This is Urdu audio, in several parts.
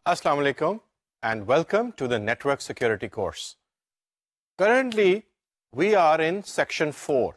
Assalamu alaikum and welcome to the Network Security course. Currently, we are in Section 4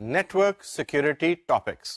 Network Security Topics.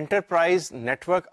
Enterprise Network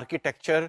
architecture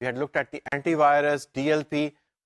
we had looked at the antivirus, DLP,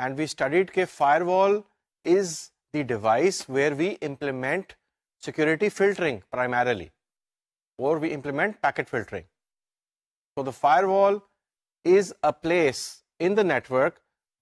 And we studied that firewall is the device where we implement security filtering primarily, or we implement packet filtering. So the firewall is a place in the network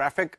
traffic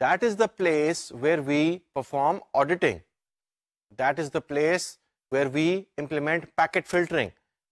that is the place where we perform auditing. That is the place where we implement packet filtering,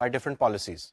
by different policies.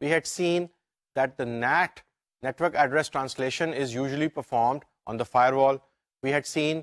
we had seen that the NAT, network address translation, is usually performed on the firewall. We had seen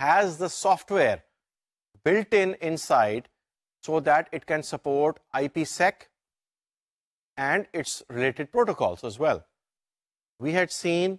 has the software built in inside so that it can support IPsec and its related protocols as well. We had seen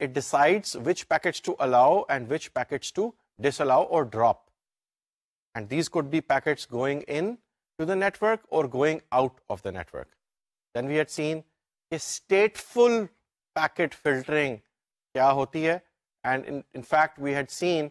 it decides which packets to allow and which packets to disallow or drop. And these could be packets going in to the network or going out of the network. Then we had seen a stateful packet filtering kya hoti hai, and in fact we had seen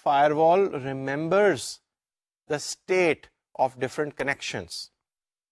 firewall remembers the state of different connections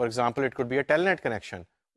for example it could be a telnet connection,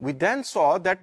We then saw that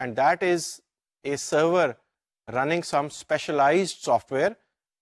and that is a server running some specialized software,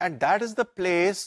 and that is the place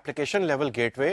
application level gateway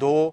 2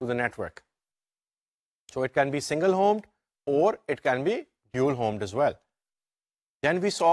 to the network. So it can be single homed or it can be dual homed as well. Then we saw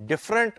different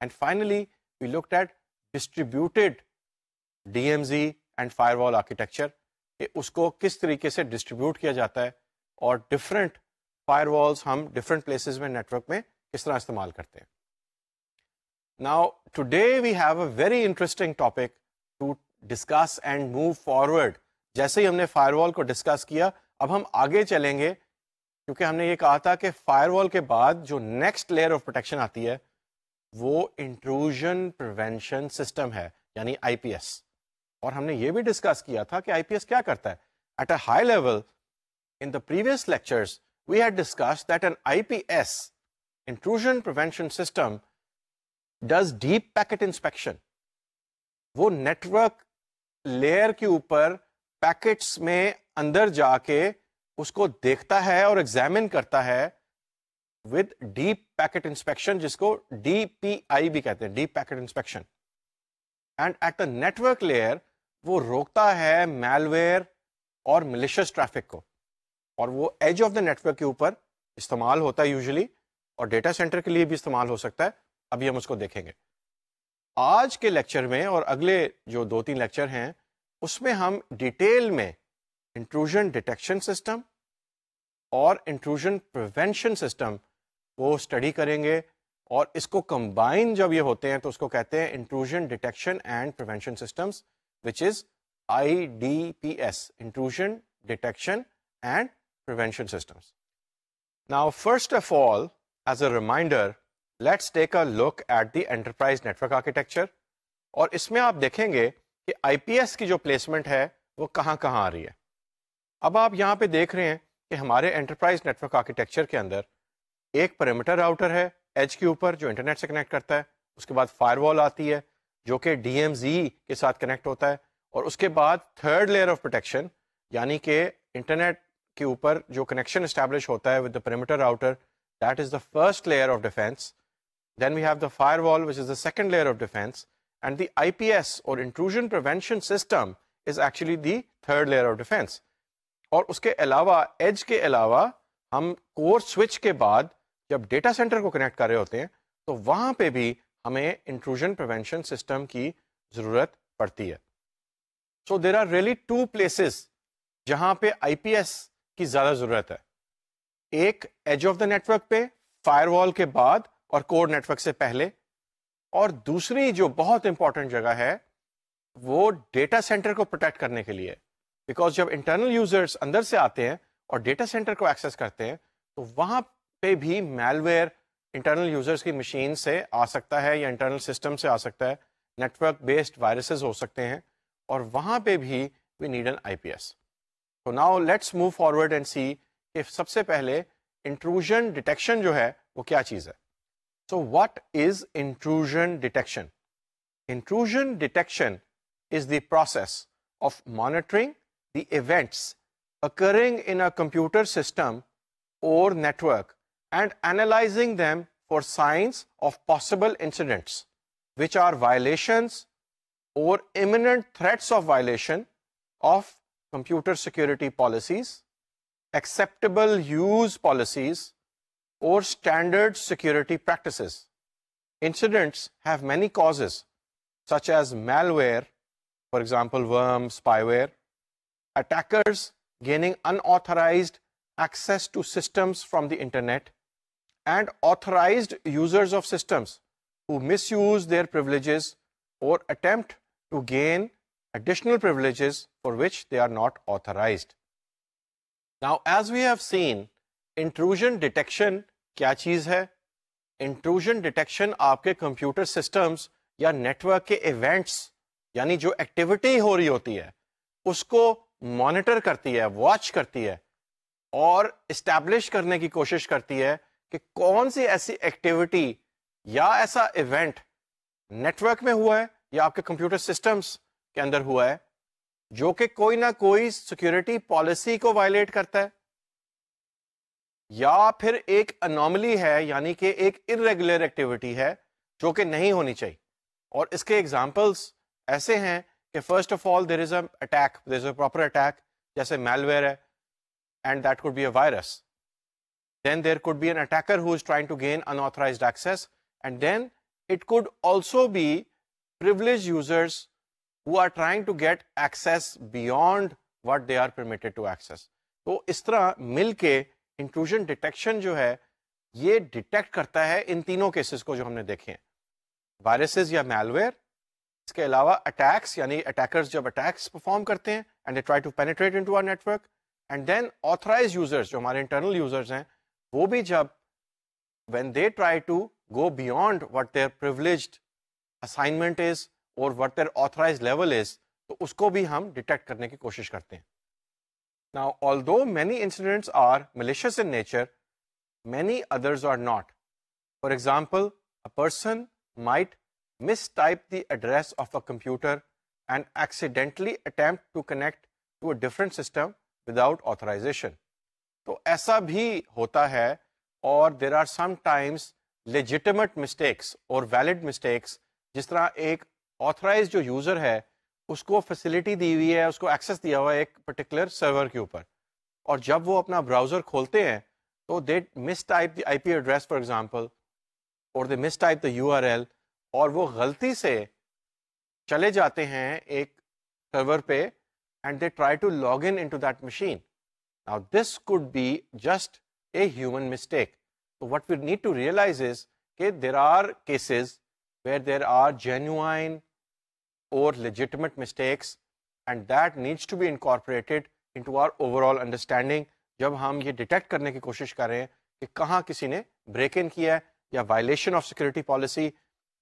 And finally we looked at distributed DMZ and firewall architecture. کہ اس کو کس طریقے سے ڈسٹریبیوٹ کیا جاتا ہے اور ڈفرینٹ فائر والز ہم ڈفرینٹ پلیسز میں نیٹ ورک میں کس طرح استعمال کرتے ہیں. Now today we have a very interesting topic to discuss and move forward. جیسے ہی ہم نے فائر وال کو ڈسکس کیا, اب ہم آگے چلیں گے, کیونکہ ہم نے یہ کہا تھا کہ فائر وال کے بعد جو نیکسٹ لیئر آف پروٹیکشن آتی ہے وہ انٹروژن پریونشن سسٹم ہے, یعنی آئی پی ایس. اور ہم نے یہ بھی ڈسکس کیا تھا کہ آئی پی ایس کیا کرتا ہے. At a high level in the previous lectures we had discussed that N I P S intrusion prevention system does deep packet inspection. وہ نیٹورک لیئر کے اوپر پیکٹس میں اندر جا کے اس کو دیکھتا ہے اور ایگزامن کرتا ہے ود ڈیپ پیکٹ انسپیکشن, جس کو ڈی پی آئی بھی کہتے ہیں, deep packet inspection. And at the network layer وہ روکتا ہے میل ویئر اور ملیشیس ٹریفک کو, اور وہ ایج آف دا نیٹورک کے اوپر استعمال ہوتا ہے یوزلی, اور ڈیٹا سینٹر کے لیے بھی استعمال ہو سکتا ہے. ابھی ہم اس کو دیکھیں گے. آج کے لیکچر میں اور اگلے جو 2-3 لیکچر ہیں اس میں ہم ڈیٹیل میں انٹروژن ڈیٹیکشن سسٹم اور انٹروژن پریونشن سسٹم کو اسٹڈی کریں گے, اور اس کو کمبائن جب یہ ہوتے ہیں تو اس کو کہتے ہیں intrusion detection and prevention systems, which is I D P S, intrusion detection and prevention systems. Now first of all, as a reminder, let's take a look at the enterprise network architecture. اور اس میں آپ دیکھیں گے کہ آئی پی ایس کی جو پلیسمنٹ ہے وہ کہاں کہاں آ رہی ہے. اب آپ یہاں پہ دیکھ رہے ہیں کہ ہمارے انٹرپرائز نیٹورک آرکیٹیکچر کے اندر ایک پیریمیٹر راؤٹر ہے ایج کے اوپر جو انٹرنیٹ سے کنیکٹ کرتا ہے. اس کے بعد فائر وال آتی ہے جو کہ ڈی ایم زی کے ساتھ کنیکٹ ہوتا ہے, اور اس کے بعد تھرڈ لیئر آف پروٹیکشن, یعنی کہ انٹرنیٹ کے اوپر جو کنیکشن اسٹیبلش ہوتا ہے with the perimeter router, that is the first layer of defence. Then we have the firewall, which is the second layer of defense, and the IPS or intrusion prevention system is actually the third layer of defense. اور اس کے علاوہ ایج کے علاوہ ہم کور سوئچ کے بعد جب ڈیٹا سینٹر کو کنیکٹ کر رہے ہوتے ہیں تو وہاں پہ بھی ہمیں انٹروژن پریونشن سسٹم کی ضرورت پڑتی ہے. سو دیر آر ریئلی 2 places جہاں پہ آئی پی ایس کی زیادہ ضرورت ہے. ایک ایج آف دا نیٹورک پہ فائر وال کے بعد اور کور نیٹورک سے پہلے, اور دوسری جو بہت امپورٹنٹ جگہ ہے وہ ڈیٹا سینٹر کو پروٹیکٹ کرنے کے لیے. بیکاز جب انٹرنل یوزرز اندر سے آتے ہیں اور ڈیٹا سینٹر کو ایکسیس کرتے ہیں تو وہاں پہ بھی میل ویئر انٹرنل یوزرز کی مشین سے آ سکتا ہے یا انٹرنل سسٹم سے آ سکتا ہے, نیٹورک بیسڈ وائرسز ہو سکتے ہیں, اور وہاں پہ بھی we need N I P S. تو now let's move forward and see کہ سب سے پہلے انٹروژن ڈیٹیکشن جو ہے وہ کیا چیز ہے. So what is intrusion detection? Intrusion detection is the process of monitoring the events occurring in a computer system or network and analyzing them for signs of possible incidents, which are violations or imminent threats of violation of computer security policies, acceptable use policies, or standard security practices. Incidents have many causes, such as malware, for example, worm, spyware, attackers gaining unauthorized access to systems from the internet, and authorized users of systems who misuse their privileges or attempt to gain additional privileges for which they are not authorized. Now, as we have seen, intrusion detection کیا چیز ہے. انٹروژن ڈیٹیکشن آپ کے کمپیوٹر سسٹمز یا نیٹورک کے ایونٹس, یعنی جو ایکٹیویٹی ہو رہی ہوتی ہے اس کو مانیٹر کرتی ہے, واچ کرتی ہے, اور اسٹیبلش کرنے کی کوشش کرتی ہے کہ کون سی ایسی ایکٹیویٹی یا ایسا ایونٹ نیٹورک میں ہوا ہے یا آپ کے کمپیوٹر سسٹمز کے اندر ہوا ہے جو کہ کوئی نہ کوئی سیکورٹی پالیسی کو وائلیٹ کرتا ہے, یا پھر ایک انوملی ہے, یعنی کہ ایک ارریگولر ایکٹیویٹی ہے جو کہ نہیں ہونی چاہیے. اور اس کے ایگزامپلس ایسے ہیں کہ first of all there is a attack, there is a proper attack, جیسے میل ویئر ہے, and that could be a virus. Then there could be an attacker who is trying to gain unauthorised access, and then it could also be privileged users who are trying to get access beyond what they are permitted to access. تو اس طرح مل کے انٹروژن ڈیٹیکشن جو ہے یہ ڈیٹیکٹ کرتا ہے ان تینوں کیسز کو جو ہم نے دیکھے ہیں, وائرسز یا میلویئر, اس کے علاوہ اٹیکس یعنی اٹیکرز جب اٹیکس پرفارم کرتے ہیں and they try to penetrate into our network, and then authorize users جو ہمارے انٹرنل یوزرز ہیں وہ بھی جب when they try to go beyond what their privileged assignment is or what their authorized level is, تو اس کو بھی ہم ڈیٹیکٹ کرنے کی کوشش کرتے ہیں. Now, although many incidents are malicious in nature, many others are not. For example, a person might mistype the address of a computer and accidentally attempt to connect to a different system without authorization. تو ایسا بھی ہوتا ہے, اور there are some times legitimate mistakes اور ویلڈ مسٹیکس, جس طرح ایک آتھرائز جو یوزر ہے اس کو فیسلٹی دی ہوئی ہے, اس کو ایکسیس دیا ہوا ہے ایک پرٹیکولر سرور کے اوپر, اور جب وہ اپنا براؤزر کھولتے ہیں تو they mistype the I P address for example, اور they mistype the U R L, اور وہ غلطی سے چلے جاتے ہیں ایک سرور پہ and they try to log into that machine. Now this could be just a human mistake. So what we need to realize is that there are cases where there are genuine or legitimate mistakes, and that needs to be incorporated into our overall understanding جب ہم یہ ڈیٹیکٹ کرنے کی کوشش کر رہے ہیں کہ کہاں کسی نے بریک ان کیا ہے یا وائلیشن آف سیکورٹی پالیسی,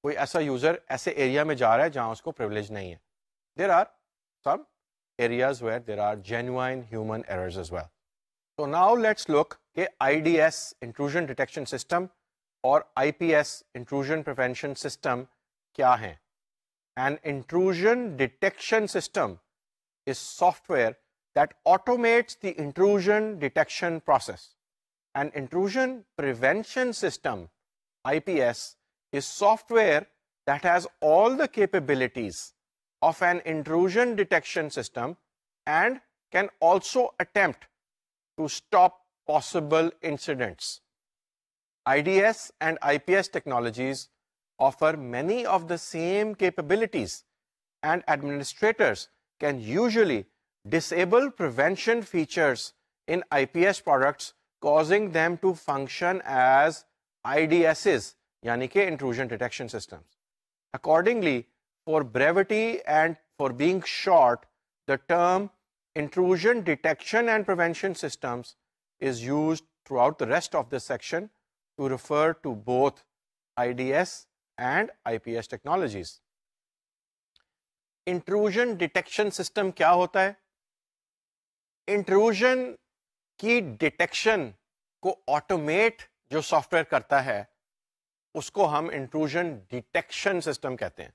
کوئی ایسا یوزر ایسے ایریا میں جا رہا ہے جہاں اس کو پریولیج نہیں ہے. There are some areas where there are genuine human errors as well. So now let's look کہ IDS intrusion detection system اور IPS intrusion prevention system کیا ہیں. An intrusion detection system is software that automates the intrusion detection process. An intrusion prevention system, IPS, is software that has all the capabilities of an intrusion detection system and can also attempt to stop possible incidents. IDS and IPS technologies offer many of the same capabilities, and administrators can usually disable prevention features in IPS products, causing them to function as IDSs, yani ke intrusion detection systems. Accordingly, for brevity and for being short, the term intrusion detection and prevention systems is used throughout the rest of this section to refer to both IDS and IPS technologies. Intrusion detection system کیا ہوتا ہے؟ انٹروژن کی ڈیٹیکشن کو آٹومیٹ جو سافٹ ویئر کرتا ہے اس کو ہم انٹروژن ڈیٹیکشن سسٹم کہتے ہیں.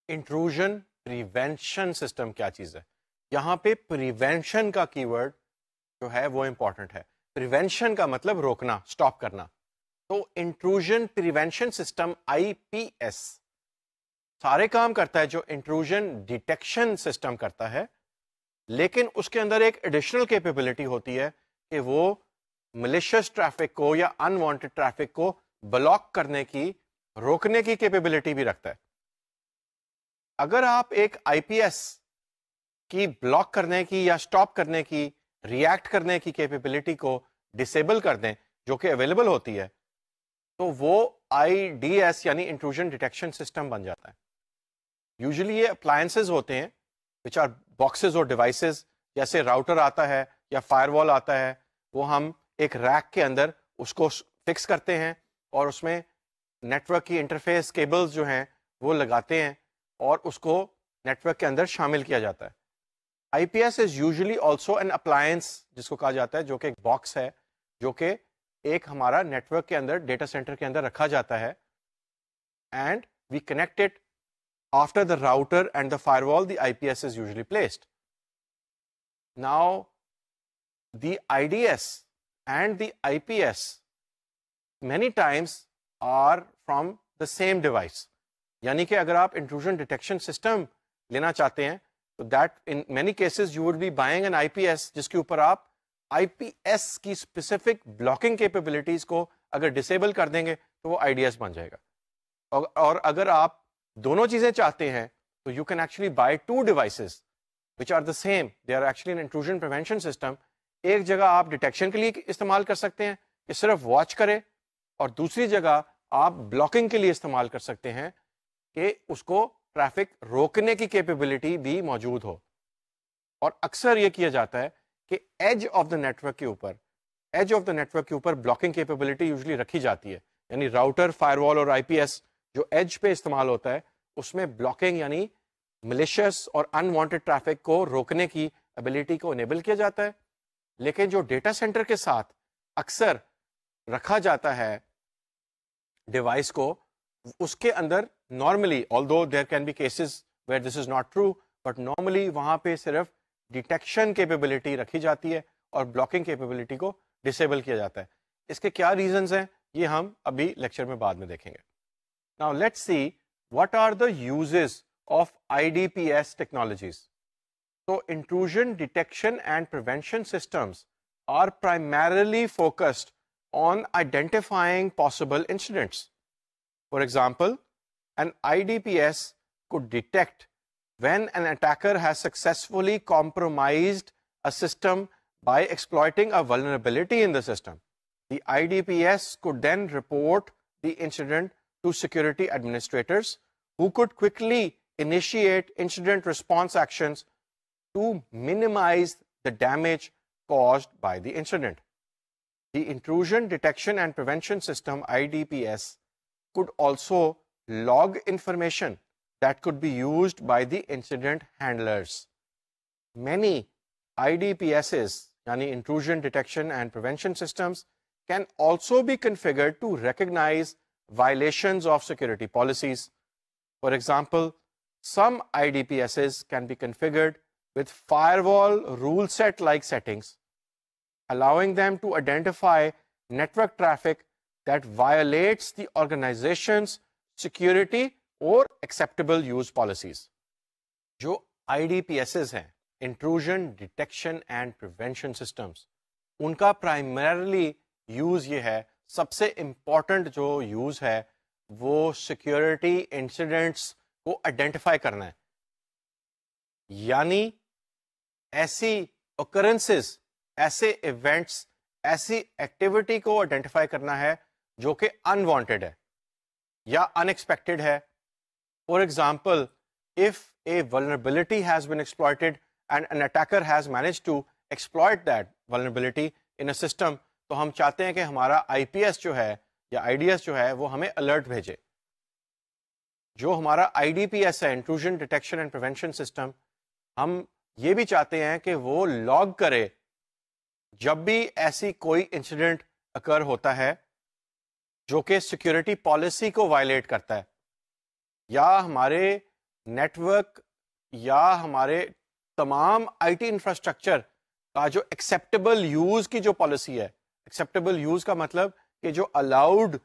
انٹروژن پریونشن سسٹم کیا چیز ہے؟ یہاں پہ پریونشن کا کی ورڈ جو ہے وہ امپورٹنٹ ہے. پریونشن کا مطلب روکنا, اسٹاپ کرنا. تو انٹروژن پریونشن سسٹم IPS سارے کام کرتا ہے جو انٹروژن ڈیٹیکشن سسٹم کرتا ہے, لیکن اس کے اندر ایک ایڈیشنل کیپیبلٹی ہوتی ہے کہ وہ ملیشیس ٹریفک کو یا انوانٹیڈ ٹریفک کو بلاک کرنے کی, روکنے کی کیپیبلٹی بھی رکھتا ہے. اگر آپ ایک IPS کی بلاک کرنے کی یا اسٹاپ کرنے کی, ریئیکٹ کرنے کی کیپیبلٹی کو ڈسیبل کر دیں جو کہ اویلیبل ہوتی ہے, تو وہ IDS یعنی انٹروژن ڈیٹیکشن سسٹم بن جاتا ہے. یوزلی یہ اپلائنسز ہوتے ہیں وچ آر باکسز اور ڈیوائسز, جیسے راؤٹر آتا ہے یا فائر وال آتا ہے, وہ ہم ایک ریک کے اندر اس کو فکس کرتے ہیں اور اس میں نیٹورک کی انٹرفیس کیبلز جو ہیں وہ لگاتے ہیں اور اس کو نیٹورک کے اندر شامل کیا جاتا ہے. IPS is usually also an appliance جس کو کہا جاتا ہے, جو کہ ایک باکس ہے جو کہ ایک ہمارا نیٹورک کے اندر ڈیٹا سینٹر کے اندر رکھا جاتا ہے, and we connect it after the router and the firewall the IPS is usually placed. Now the IDS and the IPS many times are from the same device. یعنی کہ اگر آپ intrusion detection system لینا چاہتے ہیں تو that in many cases you would be buying an IPS جس کے اوپر آپ IPS کی specific blocking capabilities کو اگر disable کر دیں گے تو وہ IDS بن جائے گا. اور اگر آپ دونوں چیزیں چاہتے ہیں تو you can actually by 2 devices. which are the same, they are actually an intrusion prevention system. ایک جگہ آپ ڈیٹیکشن کے لیے استعمال کر سکتے ہیں کہ صرف واچ کرے, اور دوسری جگہ آپ بلاکنگ کے لیے استعمال کر سکتے ہیں کہ اس کو ٹریفک روکنے کی کیپیبلٹی بھی موجود ہو. اور اکثر یہ کیا جاتا ہے کہ ایج آف دا نیٹورک کے اوپر بلاکنگ کیپیبلٹی یوزلی رکھی جاتی ہے, یعنی راؤٹر, فائر وال اور آئی پی ایس جو ایج پہ استعمال ہوتا ہے اس میں بلاکنگ یعنی ملیشیس اور انوانٹیڈ ٹریفک کو روکنے کی ابیلٹی کو انیبل کیا جاتا ہے. لیکن جو ڈیٹا سینٹر کے ساتھ اکثر رکھا جاتا ہے ڈیوائس کو, اس کے اندر normally, although there can be cases where this is not true, but normally وہاں پہ صرف ڈیٹیکشن کیپیبلٹی رکھی جاتی ہے اور بلاکنگ کیپیبلٹی کو ڈسیبل کیا جاتا ہے. اس کے کیا ریزنز ہیں یہ ہم ابھی لیکچر میں بعد میں دیکھیں گے. Now let's see what are the uses of IDPS technologies. So intrusion detection and prevention systems are primarily focused on identifying possible incidents. For example, an IDPS could detect when an attacker has successfully compromised a system by exploiting a vulnerability in the system. The IDPS could then report the incident to security administrators, who could quickly initiate incident response actions to minimize the damage caused by the incident. The intrusion detection and prevention system, IDPS, could also log information that could be used by the incident handlers. Many IDPSs, yani intrusion detection and prevention systems, can also be configured to recognize violations of security policies. For example, some IDPSs can be configured with firewall rule set like settings, allowing them to identify network traffic that violates the organization's security or acceptable use policies. جو IDPSs ہیں, intrusion detection and prevention systems, ان کا primarily یوز یہ ہے, سب سے امپورٹنٹ جو یوز ہے وہ سیکیورٹی انسیڈنٹس کو آئیڈینٹیفائی کرنا ہے. یعنی ایسی اوکرنسز, ایسے ایونٹس, ایسی ایکٹیویٹی کو آئیڈینٹیفائی کرنا ہے جو کہ انوانٹیڈ ہے یا انیکسپیکٹڈ ہے. For example, if a vulnerability has been exploited and an attacker has managed to exploit that vulnerability in a system, تو ہم چاہتے ہیں کہ ہمارا آئی پی ایس جو ہے یا آئی ڈی ایس جو ہے وہ ہمیں الرٹ بھیجے. جو ہمارا آئی ڈی پی ایس ہے, intrusion detection and prevention system, ہم یہ بھی چاہتے ہیں کہ وہ لاگ کرے جب بھی ایسی کوئی انسیڈنٹ اکر ہوتا ہے جو کہ سیکورٹی پالیسی کو وائلیٹ کرتا ہے, یا ہمارے نیٹورک یا ہمارے تمام آئی ٹی انفراسٹرکچر کا جو ایکسیپٹیبل یوز کی جو پالیسی ہے. ایکسیپٹیبل یوز کا مطلب کہ جو الاؤڈ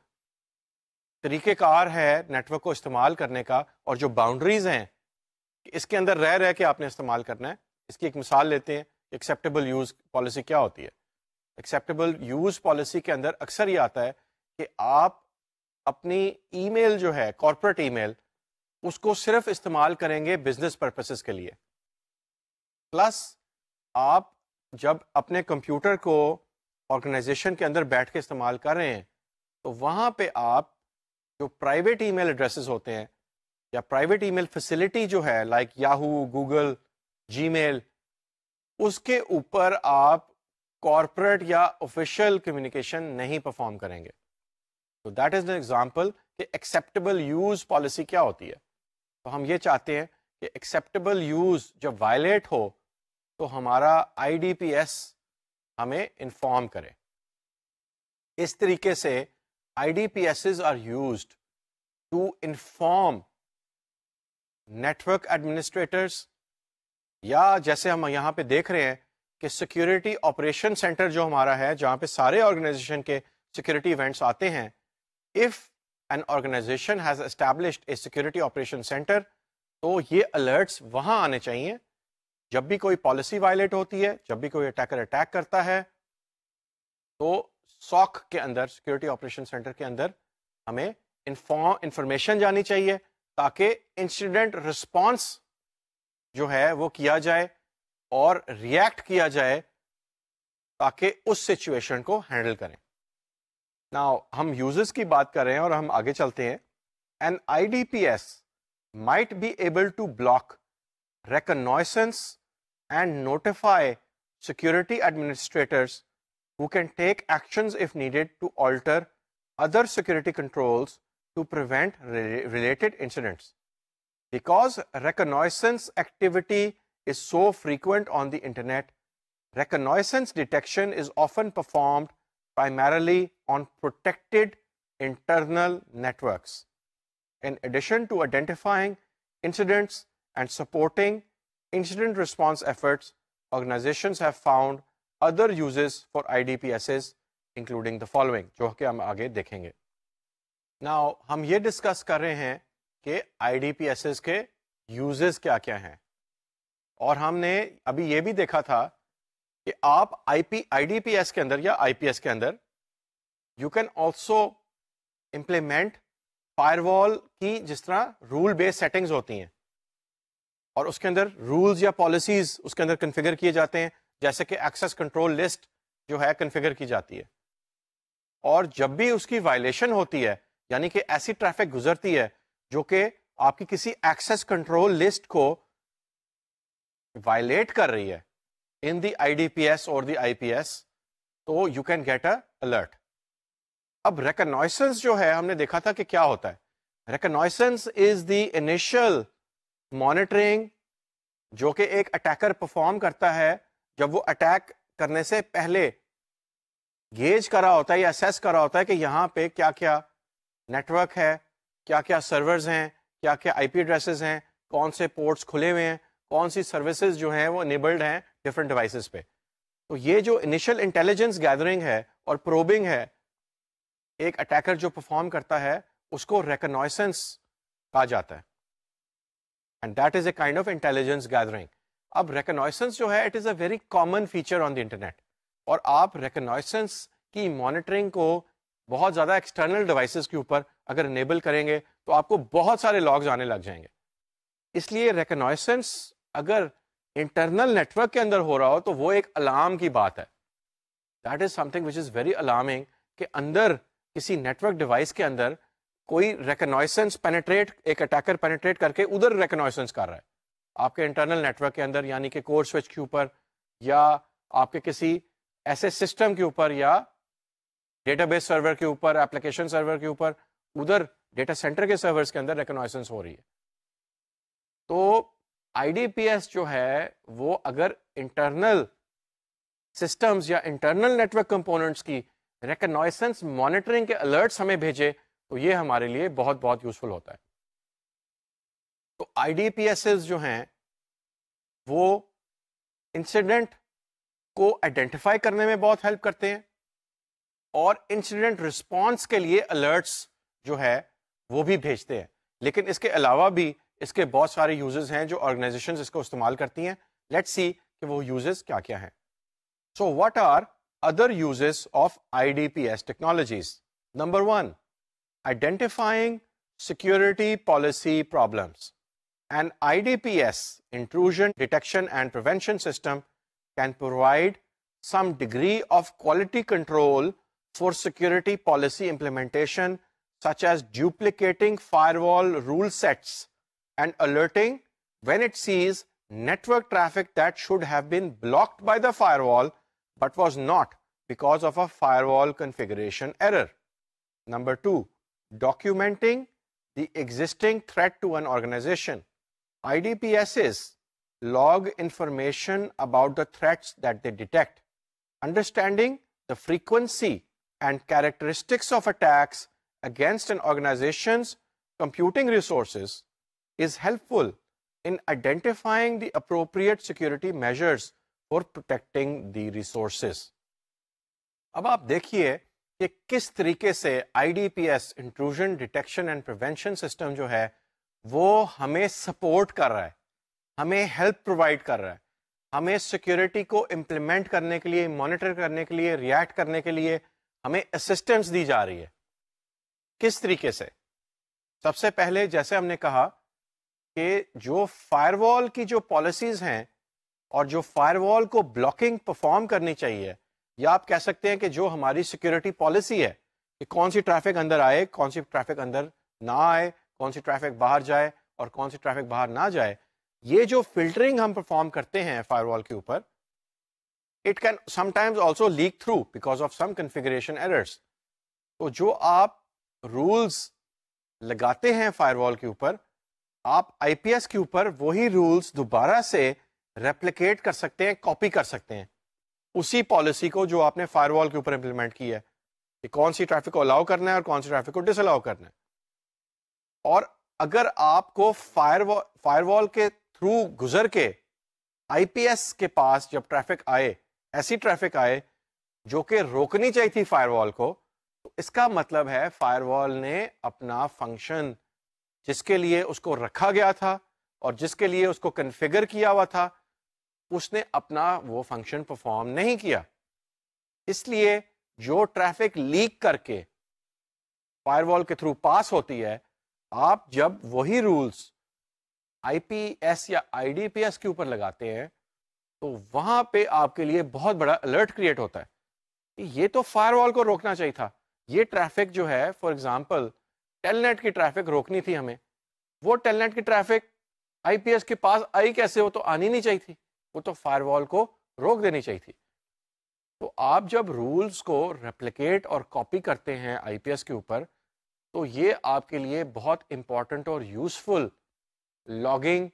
طریقہ کار ہے نیٹورک کو استعمال کرنے کا, اور جو باؤنڈریز ہیں کہ اس کے اندر رہ کے آپ نے استعمال کرنا ہے. اس کی ایک مثال لیتے ہیں, ایکسیپٹیبل یوز پالیسی کیا ہوتی ہے. ایکسیپٹیبل یوز پالیسی کے اندر اکثر یہ آتا ہے کہ آپ اپنی ای میل جو ہے, کارپوریٹ ای میل, اس کو صرف استعمال کریں گے بزنس پرپسز کے لیے. پلس آپ جب اپنے کمپیوٹر کو آرگنائزیشن کے اندر بیٹھ کے استعمال کر رہے ہیں تو وہاں پہ آپ جو پرائیویٹ ای میل ایڈریسز ہوتے ہیں یا پرائیویٹ ای میل فیسلٹی جو ہے لائک یاہو, گوگل, جی میل, اس کے اوپر آپ کارپوریٹ یا آفیشیل کمیونیکیشن نہیں پرفارم کریں گے. تو دیٹ از این ایگزامپل کہ ایکسیپٹیبل یوز پالیسی کیا ہوتی ہے. تو ہم یہ چاہتے ہیں کہ ایکسیپٹیبل یوز جب وائلیٹ ہو تو ہمارا آئی ڈی پی ایس ہمیں انفارم کرے. اس طریقے سے I D P S's are used to inform network administrators, یا جیسے ہم یہاں پہ دیکھ رہے ہیں کہ سیکورٹی آپریشن سینٹر جو ہمارا ہے جہاں پہ سارے آرگنائزیشن کے سیکورٹی ایونٹس آتے ہیں. If an organisation has established a security operation centre, تو یہ الرٹس وہاں آنے چاہیے جب بھی کوئی پالیسی وائلیٹ ہوتی ہے, جب بھی کوئی اٹیکر اٹیک کرتا ہے, تو ساک کے اندر, سیکورٹی آپریشن سینٹر کے اندر ہمیں انفارمیشن جانی چاہیے تاکہ انسیڈنٹ رسپانس جو ہے وہ کیا جائے اور ریئیکٹ کیا جائے تاکہ اس سچویشن کو ہینڈل کریں. ناؤ ہم یوزز کی بات کر رہے ہیں اور ہم آگے چلتے ہیں. An IDPS might be able to block reconnaissance and notify security administrators who can take actions if needed to alter other security controls to prevent related incidents. Because reconnaissance activity is so frequent on the internet, reconnaissance detection is often performed primarily on protected internal networks. In addition to identifying incidents and supporting incident response efforts, organizations have found other uses for IDPSs, including the following, جو کہ ہم آگے دیکھیں گے. Now ہم یہ ڈسکس کر رہے ہیں کہ IDPSs کے یوزز کیا کیا ہیں, اور ہم نے ابھی یہ بھی دیکھا تھا کہ آپ IDPS کے اندر یا IPS کے اندر you can also implement firewall کی جس طرح رول بیس سیٹنگز ہوتی ہیں, اور اس کے اندر رولز یا پالیسیز اس کے اندر کنفیگر کیے جاتے ہیں, جیسے کہ ایکسیس کنٹرول لسٹ جو ہے کنفیگر کی جاتی ہے. اور جب بھی اس کی وائلیشن ہوتی ہے, یعنی کہ ایسی ٹریفک گزرتی ہے جو کہ آپ کی کسی ایکسیس کنٹرول لسٹ کو وائلیٹ کر رہی ہے ان دی IDPS اور دی IPS, تو you can get a alert. اب ریکنائسنس جو ہے ہم نے دیکھا تھا کہ کیا ہوتا ہے. ریکنائسنس از دی انیشل مانیٹرنگ جو کہ ایک اٹیکر پرفارم کرتا ہے جب وہ اٹیک کرنے سے پہلے گیج کرا ہوتا ہے یا اسیس کرا ہوتا ہے کہ یہاں پہ کیا کیا نیٹ ورک ہے, کیا کیا سرورز ہیں, کیا کیا IP ایڈریسز ہیں, کون سے پورٹس کھلے ہوئے ہیں, کون سی سروسز جو ہیں وہ انیبلڈ ہیں ڈفرینٹ ڈیوائسز پہ. تو یہ جو انیشل انٹیلیجنس گیدرنگ ہے اور پروبنگ ہے ایک اٹیکر جو پرفارم کرتا ہے, اس کو ریکنائسنس کہا جاتا ہے, and that is a kind of intelligence gathering. اب ریکنائسنس جو ہے it is a very common feature on the internet, اور آپ ریکنائسنس کی مانیٹرنگ کو بہت زیادہ ایکسٹرنل ڈیوائسز کے اوپر اگر انیبل کریں گے تو آپ کو بہت سارے لاگز آنے لگ جائیں گے. اس لیے ریکنائسنس اگر انٹرنل نیٹورک کے اندر ہو رہا ہو تو وہ ایک الارم کی بات ہے. That is some thing which is very alarming کہ اندر کسی نیٹورک ڈیوائس کے اندر کوئی ریکنائسنس پینیٹریٹ, ایک اٹیکر پینیٹریٹ کر کے ادھر ریکنائسنس کر رہا ہے آپ کے انٹرنل نیٹورک کے اندر, یعنی کہ کور سوئچ کے اوپر یا آپ کے کسی ایسے سسٹم کے اوپر یا ڈیٹا بیس سرور کے اوپر, ایپلیکیشن سرور کے اوپر, ادھر ڈیٹا سینٹر کے سرورز کے اندر ریکنائسنس ہو رہی ہے. تو IDPS جو ہے وہ اگر انٹرنل سسٹمز یا انٹرنل نیٹورک کمپوننٹس کی ریکنائسنس مانیٹرنگ کے الرٹس ہمیں بھیجے تو یہ ہمارے لیے بہت بہت یوزفل ہوتا ہے. تو IDPSs جو ہیں وہ انسیڈنٹ کو آئیڈینٹیفائی کرنے میں بہت ہیلپ کرتے ہیں, اور انسیڈنٹ رسپانس کے لیے الرٹس جو ہے وہ بھی بھیجتے ہیں. لیکن اس کے علاوہ بھی اس کے بہت سارے یوزز ہیں جو آرگنائزیشنز اس کو استعمال کرتی ہیں. لیٹس سی کہ وہ یوزز کیا کیا ہیں. So what are other uses of IDPS technologies? Number 1, identifying security policy problems. An IDPS, intrusion detection and prevention system, can provide some degree of quality control for security policy implementation, such as duplicating firewall rule sets and alerting when it sees network traffic that should have been blocked by the firewall but was not because of a firewall configuration error. Number 2, documenting the existing threat to an organization. IDPSs log information about the threats that they detect. Understanding the frequency and characteristics of attacks against an organization's computing resources is helpful in identifying the appropriate security measures for protecting the resources. اب آپ دیکھیے کہ کس طریقے سے IDPS intrusion detection and prevention system جو ہے وہ ہمیں سپورٹ کر رہا ہے, ہمیں ہیلپ پرووائڈ کر رہا ہے, ہمیں سیکورٹی کو امپلیمنٹ کرنے کے لیے, مانیٹر کرنے کے لیے, ریئیکٹ کرنے کے لیے ہمیں اسسٹنس دی جا رہی ہے. کس طریقے سے؟ سب سے پہلے جیسے ہم نے کہا کہ جو فائر وال کی جو پالیسیز ہیں اور جو فائر وال کو بلاکنگ پرفارم کرنی چاہیے، یا آپ کہہ سکتے ہیں کہ جو ہماری سیکورٹی پالیسی ہے کہ کون سی ٹریفک اندر آئے، کون سی ٹریفک اندر نہ آئے، کون سی ٹریفک باہر جائے اور کون سی ٹریفک باہر نہ جائے، یہ جو فلٹرنگ ہم پرفارم کرتے ہیں فائر وال کے اوپر، it can sometimes also leak through because of some configuration errors. تو جو آپ رولس لگاتے ہیں فائر وال کے اوپر، آپ آئی پی ایس کے اوپر وہی رولس دوبارہ سے ریپلیکیٹ کر سکتے ہیں، کاپی کر سکتے ہیں اسی پالیسی کو جو آپ نے فائر وال کے اوپر امپلیمنٹ کی ہے کہ کون سی ٹریفک کو الاؤ کرنا ہے اور کون سی ٹریفک کو ڈس الاؤ کرنا ہے. اور اگر آپ کو فائر وال کے تھرو گزر کے آئی پی ایس کے پاس جب ٹریفک آئے، ایسی ٹریفک آئے جو کہ روکنی چاہیے تھی فائر وال کو، تو اس کا مطلب ہے فائر وال نے اپنا فنکشن جس کے لیے اس کو رکھا گیا تھا اور جس کے لیے اس کو کنفیگر کیا ہوا تھا، اس نے اپنا وہ فنکشن پرفارم نہیں کیا. اس لیے جو ٹریفک لیک کر کے فائر وال کے تھرو پاس ہوتی ہے، آپ جب وہی رولز آئی پی ایس یا آئی ڈی پی ایس کے اوپر لگاتے ہیں تو وہاں پہ آپ کے لیے بہت بڑا الرٹ کریٹ ہوتا ہے کہ یہ تو فائر وال کو روکنا چاہیے تھا. یہ ٹریفک جو ہے، فار ایگزامپل ٹیل نیٹ کی ٹریفک روکنی تھی ہمیں، وہ ٹیل نیٹ کی ٹریفک آئی پی ایس کے پاس آئی کیسے؟ وہ تو آنی نہیں چاہیے تھی، وہ تو فائر وال کو روک دینی چاہیے تھی. تو آپ جب رولز کو ریپلیکیٹ اور کاپی کرتے ہیں آئی پی ایس کے اوپر، تو یہ آپ کے لیے بہت امپورٹنٹ اور یوزفل لاگنگ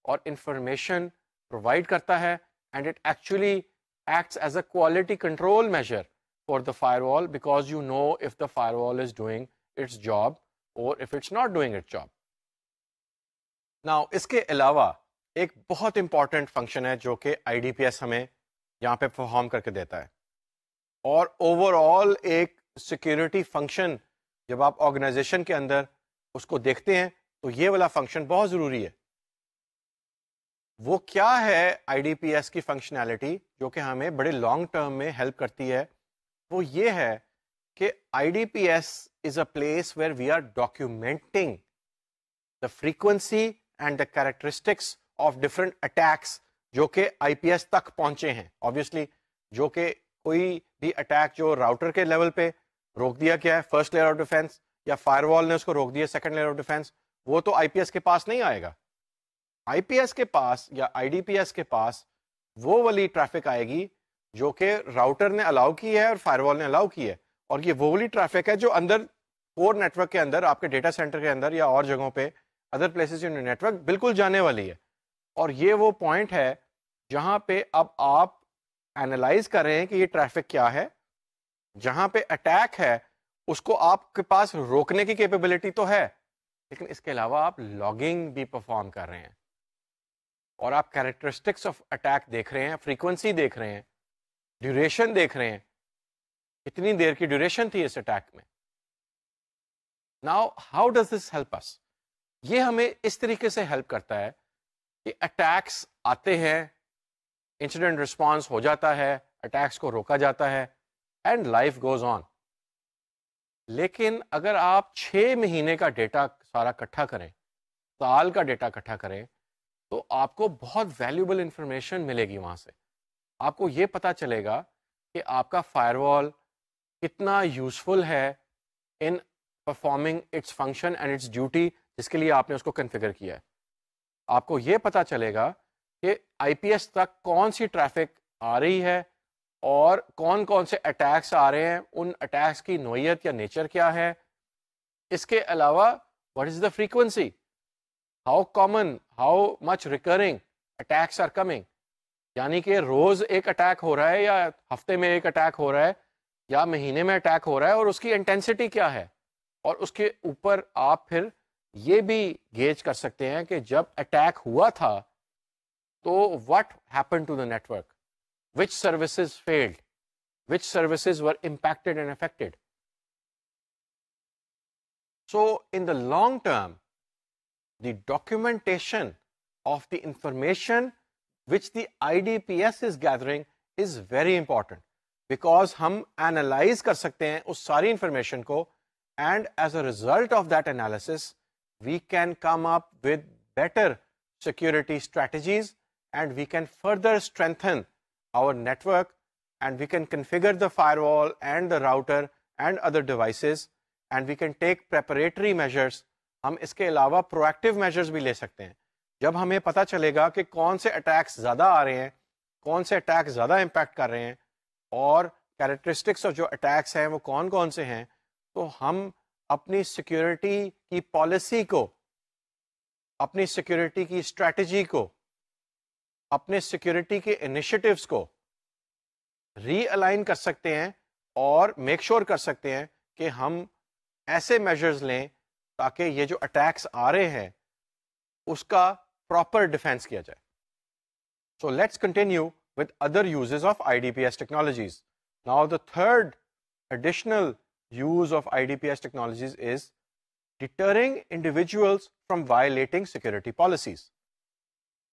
اور انفارمیشن پرووائڈ کرتا ہے. And it actually acts as a quality control measure for the firewall because you know if the firewall is doing its job اور if its not doing its job. Now اس کے علاوہ ایک بہت امپورٹنٹ فنکشن ہے جو کہ آئی ڈی پی ایس ہمیں یہاں پہ پرفارم کر کے دیتا ہے، اور اوور آل ایک سیکورٹی فنکشن جب آپ آرگنائزیشن کے اندر اس کو دیکھتے ہیں تو یہ والا فنکشن بہت ضروری ہے. وہ کیا ہے آئی ڈی پی ایس کی فنکشنالٹی جو کہ ہمیں بڑے لانگ ٹرم میں ہیلپ کرتی ہے؟ وہ یہ ہے کہ I D P S is a place where we are documenting the frequency and the characteristics of different attacks جو کہ آئی پی ایس تک پہنچے ہیں. آبویسلی جو کہ کوئی بھی اٹیک جو راؤٹر کے لیول پہ روک دیا گیا ہے، فرسٹ لیئر آف ڈیفینس، یا فائر وال نے اس کو روک دیا سیکنڈ لیئر آف ڈیفینس، وہ تو آئی پی ایس کے پاس نہیں آئے گا. آئی پی ایس کے پاس یا آئی ڈی پی ایس کے پاس وہ والی ٹریفک آئے گی جو کہ راؤٹر نے الاؤ کی ہے اور فائر وال نے الاؤ کی ہے، اور یہ وہ والی ٹریفک ہے جو اندر کور نیٹ ورک کے اندر، آپ کے ڈیٹا سینٹر کے اندر یا اور جگہوں پہ other places in network بالکل جانے والی ہے. اور یہ وہ پوائنٹ ہے جہاں پہ اب آپ اینالائز کر رہے ہیں کہ یہ ٹریفک کیا ہے، جہاں پہ اٹیک ہے اس کو آپ کے پاس روکنے کی کیپیبلٹی تو ہے، لیکن اس کے علاوہ آپ لاگنگ بھی پرفارم کر رہے ہیں اور آپ کیریکٹرسٹکس آف اٹیک دیکھ رہے ہیں، فریکوینسی دیکھ رہے ہیں، ڈیوریشن دیکھ رہے ہیں، کتنی دیر کی ڈیوریشن تھی اس اٹیک میں. Now how does this help us? یہ ہمیں اس طریقے سے ہیلپ کرتا ہے کہ اٹیکس آتے ہیں، انسیڈنٹ رسپانس ہو جاتا ہے، اٹیکس کو روکا جاتا ہے، اینڈ لائف گوز آن. لیکن اگر آپ 6 مہینے کا ڈیٹا سارا اکٹھا کریں، سال کا ڈیٹا اکٹھا کریں، تو آپ کو بہت ویلیوبل انفارمیشن ملے گی. وہاں سے آپ کو یہ پتا چلے گا کہ آپ کا فائر وال کتنا یوزفل ہے in performing its function and its duty جس کے لیے آپ نے اس کو کنفیگر کیا ہے. آپ کو یہ پتا چلے گا کہ آئی پی ایس تک کون سی ٹریفک آ رہی ہے اور کون کون سے اٹیکس آ رہے ہیں، ان اٹیکس کی نوعیت یا نیچر کیا ہے. اس کے علاوہ what is the frequency, how common, how much recurring attacks are coming, یعنی کہ روز ایک اٹیک ہو رہا ہے یا ہفتے میں ایک اٹیک ہو رہا ہے یا مہینے میں اٹیک ہو رہا ہے، اور اس کی انٹینسٹی کیا ہے. اور اس کے اوپر آپ پھر یہ بھی گیج کر سکتے ہیں کہ جب اٹیک ہوا تھا تو what happen to the network, which services failed, which services were impacted and affected. So in the long term, the documentation of the information which the IDPS is gathering is very important, because ہم analyze کر سکتے ہیں اس ساری انفارمیشن کو، and as a result of that analysis we can come up with better security strategies and we can further strengthen our network, and we can configure the firewall and the router and other devices, and we can take preparatory measures. ہم اس کے علاوہ proactive measures بھی لے سکتے ہیں. جب ہمیں پتہ چلے گا کہ کون سے اٹیکس زیادہ آ رہے ہیں, کون سے اٹیکس زیادہ امپیکٹ کر رہے ہیں, اور کیریکٹرسٹکس آف جو اٹیکس ہیں وہ کون کون سے ہیں, تو ہم اپنی سیکیورٹی کی پالیسی کو, اپنی سیکیورٹی کی اسٹریٹجی کو, اپنے سیکیورٹی کے انیشیٹوز کو ری الائن کر سکتے ہیں, اور میک شور کر سکتے ہیں کہ ہم ایسے میجرز لیں تاکہ یہ جو اٹیکس آ رہے ہیں اس کا پراپر ڈیفینس کیا جائے. So let's continue with other uses of IDPS technologies. Now the third additional use of IDPS technologies is deterring individuals from violating security policies.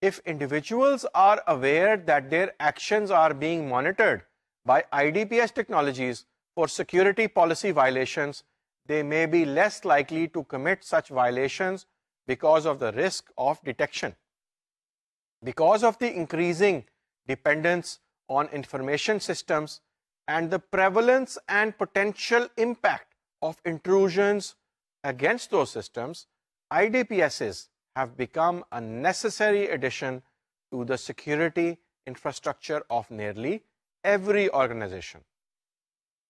If individuals are aware that their actions are being monitored by IDPS technologies for security policy violations, they may be less likely to commit such violations because of the risk of detection. Because of the increasing dependence on information systems and the prevalence and potential impact of intrusions against those systems, IDPSs have become a necessary addition to the security infrastructure of nearly every organization.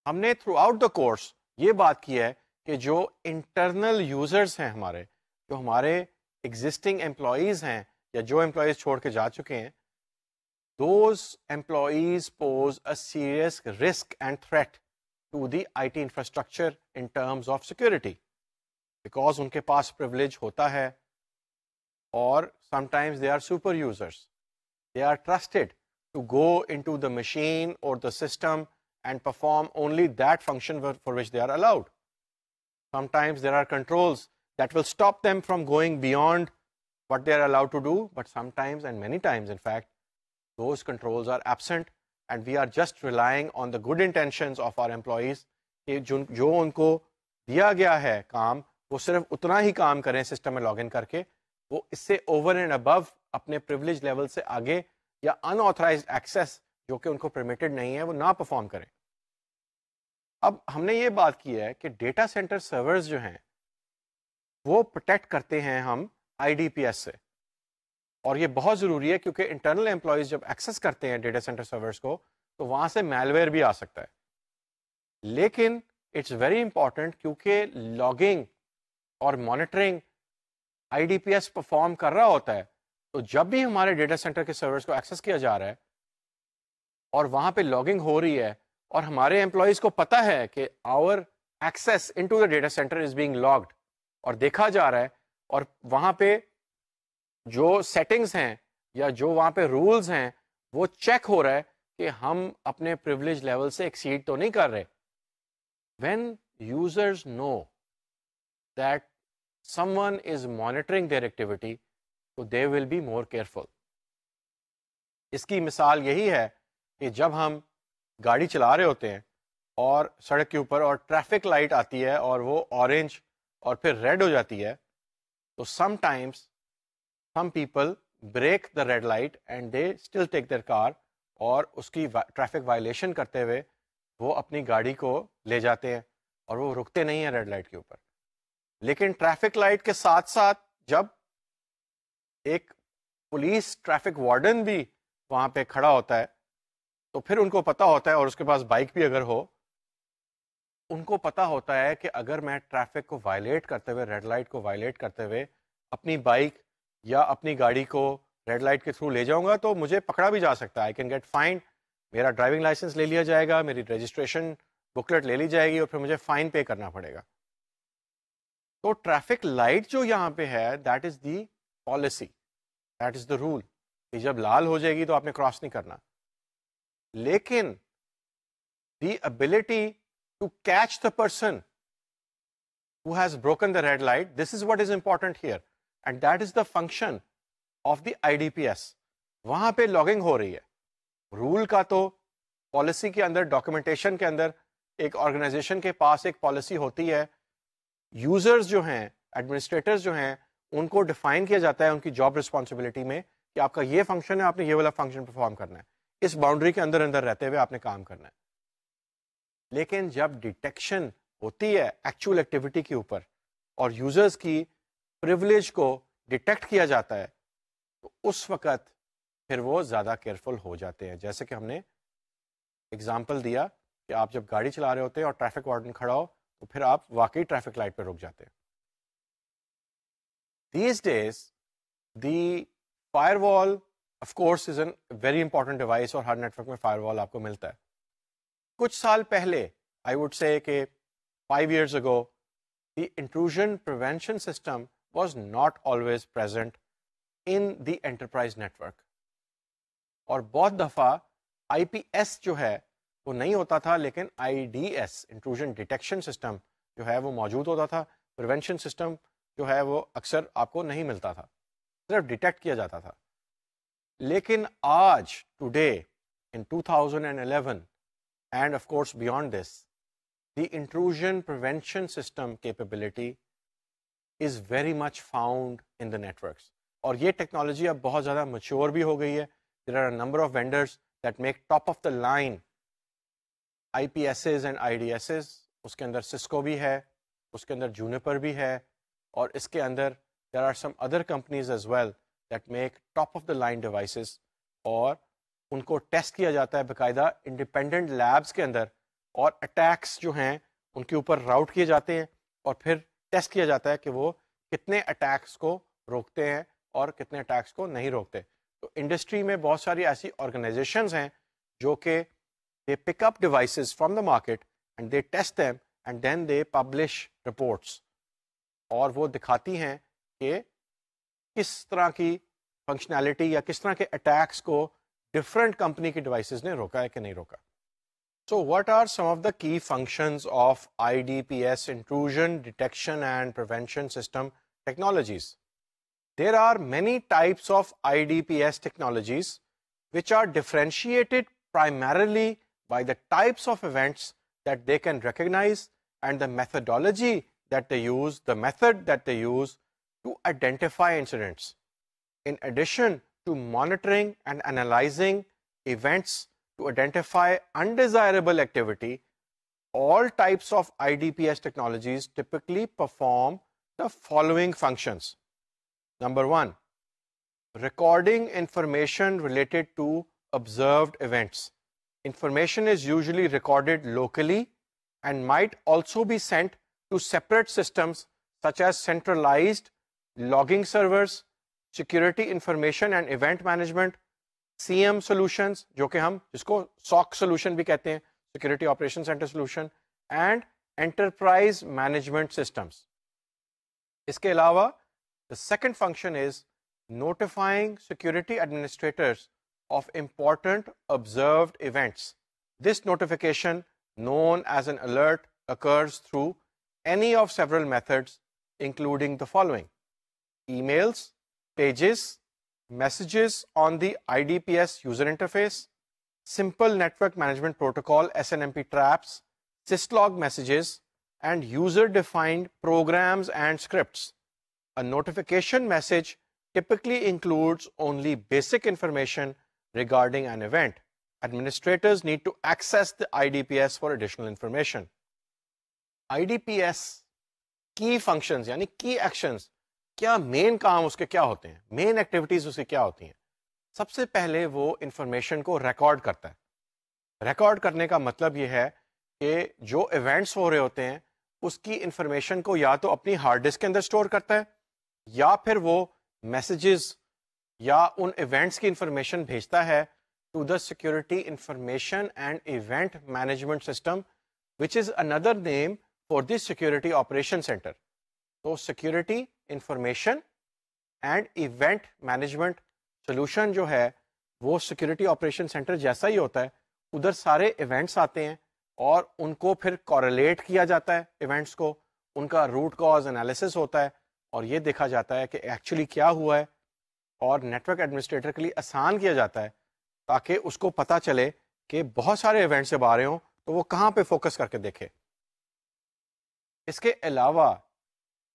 ہم نے تھرو آؤٹ دا کورس یہ بات کی ہے کہ جو انٹرنل یوزرز ہیں ہمارے, جو ہمارے ایگزسٹنگ امپلائیز ہیں یا جو امپلائیز چھوڑ کے جا چکے ہیں, those employees pose a serious risk and threat to the IT infrastructure in terms of security, because ان کے پاس privilege ہوتا ہے, اور sometimes they are super users. They are trusted to go into the machine or the system and perform only that function for which they are allowed. Sometimes there are controls that will stop them from going beyond what they are allowed to do, but sometimes, and many times in fact, those controls are absent, and we are just relying on the good intentions of our employees کہ جو ان کو دیا گیا ہے کام وہ صرف اتنا ہی کام کریں سسٹم میں لاگ ان کر کے, وہ اس سے اوور اینڈ ابو اپنے پریولیج لیول سے آگے یا ان آتھرائزڈ ایکسیس جو کہ ان کو پرمیٹڈ نہیں ہے وہ نہ پرفارم کریں. اب ہم نے یہ بات کی ہے کہ ڈیٹا سینٹر سرورز جو ہیں وہ پروٹیکٹ کرتے ہیں ہم آئی ڈی پی ایس سے, اور یہ بہت ضروری ہے کیونکہ انٹرنل امپلائیز جب ایکسیس کرتے ہیں ڈیٹا سینٹر سرورز کو تو وہاں سے میلویئر بھی آ سکتا ہے. لیکن اٹس ویری امپورٹنٹ کیونکہ لاگنگ اور مانیٹرنگ آئی ڈی پی ایس پرفارم کر رہا ہوتا ہے, تو جب بھی ہمارے ڈیٹا سینٹر کے سرورز کو ایکسیس کیا جا رہا ہے اور وہاں پہ لاگنگ ہو رہی ہے اور ہمارے امپلائیز کو پتا ہے کہ our access into the data centre is being logged اور دیکھا جا رہا ہے, اور وہاں پہ جو سیٹنگز ہیں یا جو وہاں پہ رولز ہیں وہ چیک ہو رہا ہے کہ ہم اپنے پریولیج لیول سے ایکسیڈ تو نہیں کر رہے. When users know that someone is monitoring their activity, so they will be more careful. اس کی مثال یہی ہے کہ جب ہم گاڑی چلا رہے ہوتے ہیں اور سڑک کے اوپر اور ٹریفک لائٹ آتی ہے اور وہ اورنج اور پھر ریڈ ہو جاتی ہے, تو sometimes some people break the red light and they still take their car, اور اس کی ٹریفک وائلیشن کرتے ہوئے وہ اپنی گاڑی کو لے جاتے ہیں اور وہ رکتے نہیں ہیں ریڈ لائٹ کے اوپر. لیکن ٹریفک لائٹ کے ساتھ ساتھ جب ایک پولیس ٹریفک وارڈن بھی وہاں پہ کھڑا ہوتا ہے تو پھر ان کو پتا ہوتا ہے, اور اس کے پاس بائک بھی اگر ہو, ان کو پتا ہوتا ہے کہ اگر میں ٹریفک کو وائلیٹ کرتے ہوئے, ریڈ لائٹ کو وائلیٹ کرتے ہوئے اپنی بائک یا اپنی گاڑی کو ریڈ لائٹ کے تھرو لے جاؤں گا تو مجھے پکڑا بھی جا سکتا ہے. آئی کین گیٹ فائنڈ, میرا ڈرائیونگ لائسنس لے لیا جائے گا, میری رجسٹریشن بکلیٹ لے لی جائے گی, اور پھر مجھے فائن پے کرنا پڑے گا. تو ٹریفک لائٹ جو یہاں پہ ہے that is the policy, that is the rule کہ جب لال ہو جائے گی تو آپ نے کراس نہیں کرنا. لیکن the ability to catch the person who has broken the red light, this is what is important here, and that is the function of the IDPS. وہاں پہ لاگنگ ہو رہی ہے, رول کا تو پالیسی کے اندر, ڈاکومنٹیشن کے اندر ایک آرگنائزیشن کے پاس ایک پالیسی ہوتی ہے, یوزرز جو ہیں, ایڈمنسٹریٹرز جو ہیں, ان کو ڈیفائن کیا جاتا ہے ان کی جاب رسپانسبلٹی میں کہ آپ کا یہ فنکشن ہے, آپ نے یہ والا فنکشن پرفارم کرنا ہے, اس باؤنڈری کے اندر اندر رہتے ہوئے آپ نے کام کرنا ہے. لیکن جب ڈیٹیکشن ہوتی ہے ایکچوئل ایکٹیویٹی کے اوپر اور یوزرز کی پریولیج کو ڈیٹیکٹ کیا جاتا ہے, تو اس وقت پھر وہ زیادہ کیئرفل ہو جاتے ہیں. جیسے کہ ہم نے اگزامپل دیا کہ آپ جب گاڑی چلا رہے ہوتے ہیں اور ٹریفک وارڈن کھڑا ہو تو پھر آپ واقعی ٹریفک لائٹ پہ رک جاتے ہیں. These days the firewall of course is a very important device اور ہر نیٹورک میں فائر وال آپ کو ملتا ہے. کچھ سال پہلے I would say کہ 5 years ago the intrusion prevention system was not always present in the enterprise network. اور بہت دفعہ آئی پی ایس جو ہے وہ نہیں ہوتا تھا, لیکن آئی D S intrusion detection system جو ہے وہ موجود ہوتا تھا. پریونشن سسٹم جو ہے وہ اکثر آپ کو نہیں ملتا تھا, صرف ڈیٹیکٹ کیا جاتا تھا. لیکن آج today in 2011 and of course beyond this, the intrusion prevention system capability is very much found in the networks. اور یہ ٹیکنالوجی اب بہت زیادہ میچور بھی ہو گئی ہے. There are a number of vendors that make top of the line IPSs and IDSs. اس کے اندر Cisco بھی ہے, اس کے اندر Juniper بھی ہے, اور اس کے اندر there are some other companies as well that make top of the line devices, اور ان کو ٹیسٹ کیا جاتا ہے باقاعدہ انڈیپینڈنٹ لیبس کے اندر, اور اٹیکس جو ہیں ان کے اوپر راؤٹ کیے جاتے ہیں اور پھر ٹیسٹ کیا جاتا ہے کہ وہ کتنے اٹیکس کو روکتے ہیں اور کتنے اٹیکس کو نہیں روکتے. تو انڈسٹری میں بہت ساری ایسی آرگنائزیشنز ہیں جو کہ they pick up devices from the market and they test them and then they publish reports, اور وہ دکھاتی ہیں کہ کس طرح کی فنکشنالٹی یا کس طرح کے اٹیکس کو ڈفرینٹ کمپنی کی ڈیوائسز نے روکا ہے کہ نہیں روکا. So what are some of the key functions of I D P S intrusion detection and prevention system technologies. There are many types of IDPS technologies which are differentiated primarily by the types of events that they can recognize and the methodology that they use, the method that they use to identify incidents. In addition to monitoring and analyzing events to identify undesirable activity, all types of IDPS technologies typically perform the following functions. Number 1, recording information related to observed events. Information is usually recorded locally and might also be sent to separate systems such as centralized logging servers, security information and event management, CM solutions, جو کہ ہم جس کو SOC solution بھی کہتے ہیں, Security Operations Center solution, and enterprise management systems. اس کے علاوہ the second function is notifying security administrators of important observed events. This notification, known as an alert, occurs through any of several methods, including the following: emails, pages, messages on the IDPS user interface, simple network management protocol SNMP traps, syslog messages, and user-defined programs and scripts. A notification message typically includes only basic information regarding an event. Administrators need to access the IDPS for additional information. IDPS key functions یعنی key actions, کیا مین کام اس کے کیا ہوتے ہیں, مین ایکٹیویٹیز اس کی کیا ہوتی ہیں. سب سے پہلے وہ انفارمیشن کو ریکارڈ کرتا ہے. ریکارڈ کرنے کا مطلب یہ ہے کہ جو ایونٹس ہو رہے ہوتے ہیں اس کی انفارمیشن کو یا تو اپنی ہارڈ ڈسک کے اندر اسٹور کرتا ہے, یا پھر وہ میسیجز یا ان ایونٹس کی انفارمیشن بھیجتا ہے to the security information and event management system, which is اندر name for the security operation centre. تو security information and event management solution جو ہے وہ سیکورٹی آپریشن سینٹر جیسا ہی ہوتا ہے. ادھر سارے ایونٹس آتے ہیں اور ان کو پھر کوریلیٹ کیا جاتا ہے, ایونٹس کو ان کا روٹ کاز انالیسس ہوتا ہے اور یہ دیکھا جاتا ہے کہ ایکچولی کیا ہوا ہے, اور نیٹورک ایڈمنسٹریٹر کے لیے آسان کیا جاتا ہے تاکہ اس کو پتہ چلے کہ بہت سارے ایونٹس جب آ رہے ہوں تو وہ کہاں پہ فوکس کر کے دیکھے. اس کے علاوہ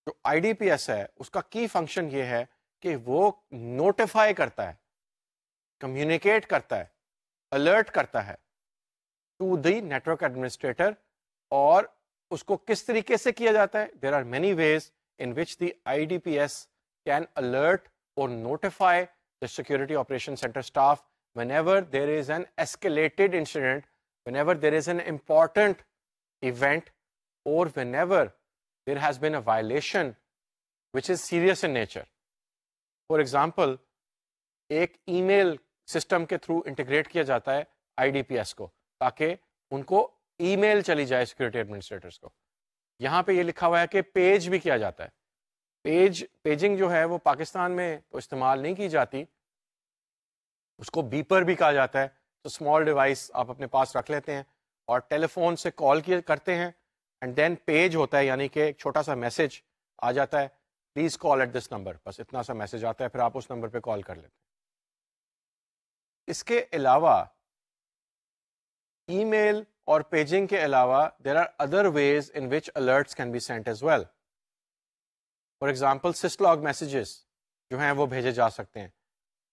جو آئی ڈی پی ایس ہے اس کا کی فنکشن یہ ہے کہ وہ نوٹیفائی کرتا ہے کمیونیکیٹ کرتا ہے, الرٹ کرتا ہے ٹو دی نیٹورک ایڈمنسٹریٹر. اور اس کو کس طریقے سے کیا جاتا ہے؟ There are many ways in which the IDPS can alert or notify the Security Operations Center staff whenever there is an escalated incident, whenever there is an important event, or whenever there has been a violation which is serious in nature. For example, ایک ای میل سسٹم کے تھرو انٹیگریٹ کیا جاتا ہے IDPS کو, تاکہ ان کو ای میل چلی جائے سیکورٹی ایڈمنسٹریٹرس کو. یہاں پہ یہ لکھا ہوا ہے کہ پیج بھی کیا جاتا ہے. پیجنگ جو ہے وہ پاکستان میں تو استعمال نہیں کی جاتی, اس کو بیپر بھی کہا جاتا ہے. تو اسمال ڈیوائس آپ اپنے پاس رکھ لیتے ہیں اور ٹیلی فون سے کال کرتے ہیں, اینڈ دین پیج ہوتا ہے, یعنی کہ ایک چھوٹا سا میسج آ جاتا ہے, please call at this number, بس اتنا سا میسج آتا ہے, پھر آپ اس نمبر پہ کال کر لیتے ہیں. اس کے علاوہ ای میل اور پیجنگ کے علاوہ there are other ways in which alerts can be sent as well. For example, syslog messages جو ہیں وہ بھیجے جا سکتے ہیں.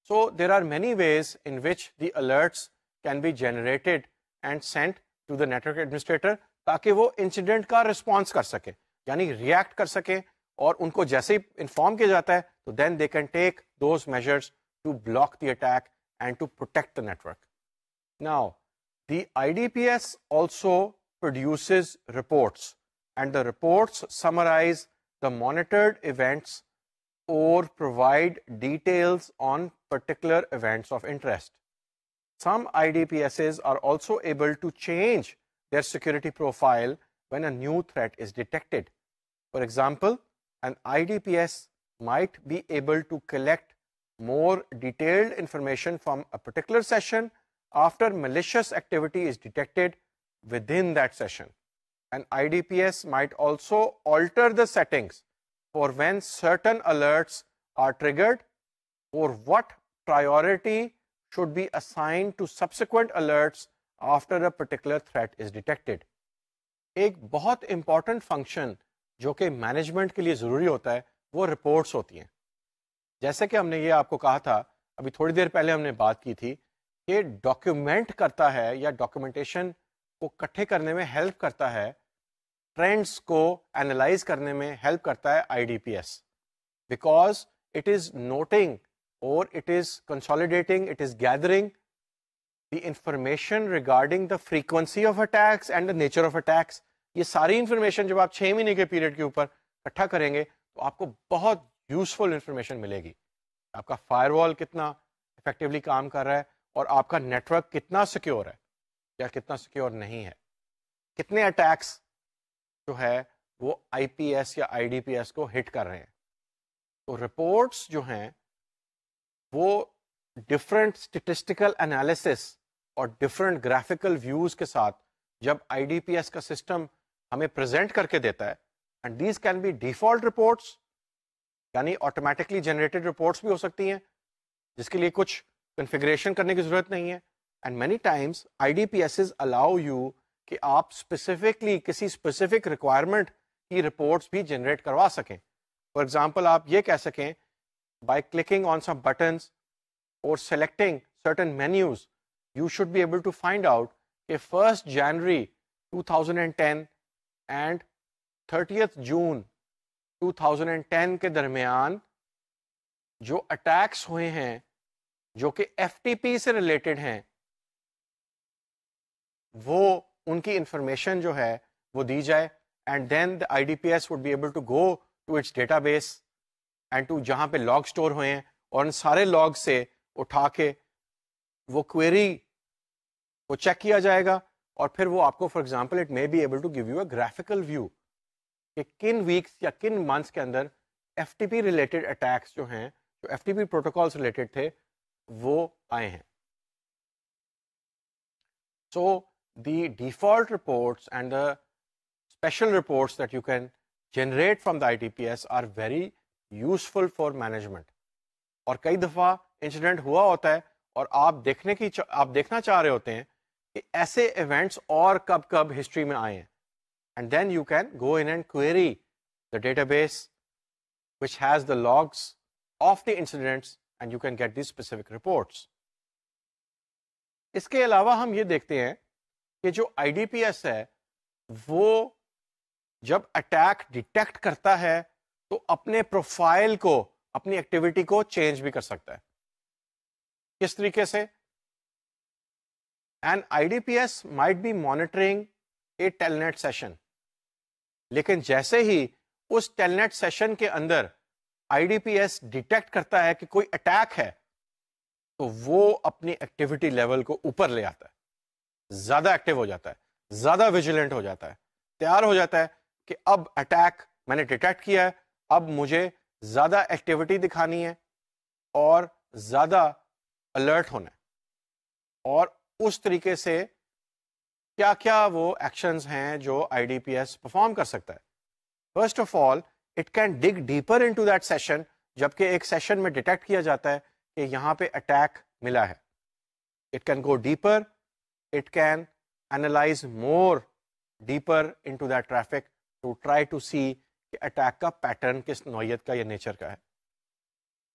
So there are many ways in which the alerts can be generated and sent to the network administrator تاکہ وہ انسیڈنٹ کا رسپانس کر سکے, یعنی ریئیکٹ کر سکے, اور ان کو جیسے ہی انفارم کیا جاتا ہے تو then they can take those measures to block the attack and to protect the network. Now, the IDPS also produces reports, and the reports summarize the monitored events or provide details on particular events of interest. Some IDPSs are also able to change their security profile when a new threat is detected. For example, an IDPS might be able to collect more detailed information from a particular session after malicious activity is detected within that session. An IDPS might also alter the settings for when certain alerts are triggered, or what priority should be assigned to subsequent alerts after a particular threat is detected. ایک بہت امپورٹنٹ فنکشن جو کہ مینجمنٹ کے لیے ضروری ہوتا ہے وہ رپورٹس ہوتی ہیں. جیسے کہ ہم نے یہ آپ کو کہا تھا ابھی تھوڑی دیر پہلے ہم نے بات کی تھی کہ ڈاکیومنٹ کرتا ہے یا ڈاکیومنٹیشن کو اکٹھے کرنے میں ہیلپ کرتا ہے, ٹرینڈس کو اینالائز کرنے میں ہیلپ کرتا ہے IDPS, because it is noting اور it is consolidating, it is gathering the information regarding the frequency of attacks and the nature of attacks. یہ ساری انفارمیشن جب آپ 6 مہینے کے پیریڈ کے اوپر اکٹھا کریں گے تو آپ کو بہت یوزفل انفارمیشن ملے گی. آپ کا فائر وال کتنا افیکٹولی کام کر رہا ہے, اور آپ کا نیٹ ورک کتنا سیکیور ہے یا کتنا سیکیور نہیں ہے, کتنے اٹیکس جو ہے وہ IPS یا IDPS کو ہٹ کر رہے ہیں. تو رپورٹس جو ہیں وہ ڈفرینٹ اسٹیٹسٹیکل انالیسس اور ڈفرینٹ گرافیکل ویوز کے ساتھ جب IDPS کا سسٹم ہمیں پریزنٹ کر کے دیتا ہے, and these can be default reports, یعنی آٹومیٹکلی جنریٹڈ رپورٹس بھی ہو سکتی ہیں جس کے لیے کچھ کنفیگریشن کرنے کی ضرورت نہیں ہے. And many times IDPSs allow you کہ آپ اسپیسیفکلی کسی اسپیسیفک ریکوائرمنٹ کی رپورٹس بھی جنریٹ کروا سکیں. فار ایگزامپل آپ یہ کہہ سکیں by clicking on some buttons اور selecting certain menus you should be able to find out کہ 1 جنوری 2010 اینڈ 30 جون 2010 کے درمیان جو اٹیکس ہوئے ہیں جو کہ FTP سے ریلیٹڈ ہیں وہ ان کی انفارمیشن جو ہے وہ دی جائے, and then the IDPS would be able to go to its database and to جہاں پہ لاگ اسٹور ہوئے ہیں, اور ان سارے لاگ سے اٹھا کے وہ کوئری کو چیک کیا جائے گا, اور پھر وہ آپ کو for example it may be able to give you a graphical view کہ کن ویکس یا کن منتھس کے اندر FTP ریلیٹڈ اٹیکس جو ہیں, جو FTP پروٹوکالس ریلیٹڈ تھے, وہ آئے ہیں. So the default reports and the special reports that you can generate from the IDPS are very useful for management. اور کئی دفعہ انسیڈنٹ ہوا ہوتا ہے اور آپ دیکھنا چاہ رہے ہوتے ہیں کہ ایسے ایونٹس اور کب کب ہسٹری میں آئے ہیں, and then you can go in and query the database which has the logs of the incidents and you can get these specific reports. اس کے علاوہ ہم یہ دیکھتے ہیں کہ جو آئی ڈی پی ایس ہے وہ جب اٹیک ڈیٹیکٹ کرتا ہے تو اپنے پروفائل کو، اپنی ایکٹیویٹی کو چینج بھی کر سکتا ہے. کس طریقے سے؟ N I D P S might be monitoring a telnet session, لیکن جیسے ہی اس ٹیلنیٹ سیشن کے اندر I D P S detect کرتا ہے کہ کوئی اٹیک ہے تو وہ اپنی ایکٹیویٹی لیول کو اوپر لے آتا ہے، زیادہ ایکٹیو ہو جاتا ہے، زیادہ ویجیلنٹ ہو جاتا ہے، تیار ہو جاتا ہے کہ اب اٹیک میں نے ڈیٹیکٹ کیا ہے، اب مجھے زیادہ ایکٹیویٹی دکھانی ہے اور زیادہ الرٹ ہونا ہے. اور اس طریقے سے کیا کیا وہ ایکشنز ہیں جو I D P S perform کر سکتا ہے. First of all it can dig deeper into that session, جبکہ ایک سیشن میں ڈیٹیکٹ کیا جاتا ہے کہ یہاں پہ اٹیک ملا ہے. It can go deeper, it can analyse more deeper into that traffic to try to see کہ اٹیک کا پیٹرن کس نوعیت کا یا نیچر کا ہے.